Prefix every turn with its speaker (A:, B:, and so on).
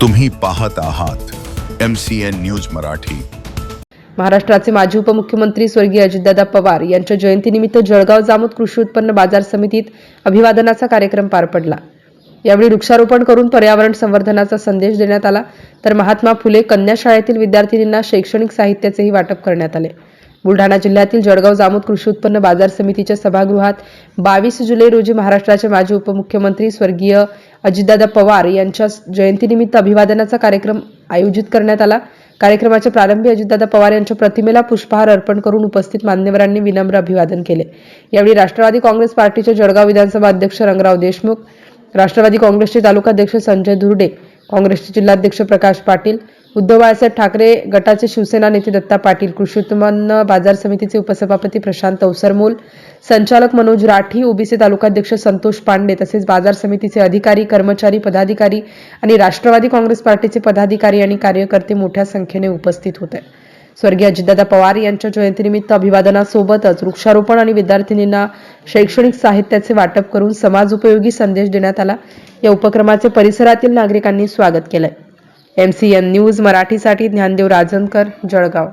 A: तुम्ही पाहत आहात MCN न्यूज मराठी।
B: महाराष्ट्राचे माजी उपमुख्यमंत्री स्वर्गीय अजितदादा पवार यांच्या जयंतीनिमित्त जळगाव जामोद कृषी उत्पन्न बाजार समितीत अभिवादनाचा कार्यक्रम पार पडला। यावेळी वृक्षारोपण करून पर्यावरण संवर्धनाचा संदेश देण्यात आला, तर महात्मा फुले कन्या शाळेतील विद्यार्थिनींना शैक्षणिक साहित्याचेही वाटप करण्यात आले। बुलढाणा जिल्ह्यातील जळगाव जामोद कृषी उत्पन्न बाजार समितीच्या सभागृहात 22 जुलै रोजी महाराष्ट्राचे माजी उपमुख्यमंत्री स्वर्गीय अजितदादा पवार यांच्या जयंतीनिमित्त अभिवादनाचा कार्यक्रम आयोजित करण्यात आला। कार्यक्रमाच्या प्रारंभी अजितदादा पवार यांच्या प्रतिमेला पुष्पहार अर्पण करून उपस्थित मान्यवरांनी विनम्र अभिवादन केले। यावेळी राष्ट्रवादी काँग्रेस पार्टीचे जळगाव विधानसभा अध्यक्ष रंगराव देशमुख, राष्ट्रवादी काँग्रेसचे तालुकाध्यक्ष संजय धुर्डे, काँग्रेसचे जिल्हाध्यक्ष प्रकाश पाटील, उद्धव बाळासाहेब ठाकरे गटाचे शिवसेना नेते दत्ता पाटील, कृषी उत्पन्न बाजार समितीचे उपसभापती प्रशांत अवसरमोल, संचालक मनोज राठी, ओबीसी तालुकाध्यक्ष संतोष पांडे तसेच बाजार समितीचे अधिकारी, कर्मचारी, पदाधिकारी आणि राष्ट्रवादी काँग्रेस पार्टीचे पदाधिकारी आणि कार्यकर्ते मोठ्या संख्येने उपस्थित होते। स्वर्गीय अजितदादा पवार यांच्या जयंतीनिमित्त अभिवादनासोबतच वृक्षारोपण आणि विद्यार्थिनींना शैक्षणिक साहित्याचे वाटप करून समाज उपयोगी संदेश देण्यात आला। या उपक्रमाचे परिसरातील नागरिकांनी स्वागत केले। MCN न्यूज मराठीसाठी ज्ञानदेव राजनकर, जळगाव।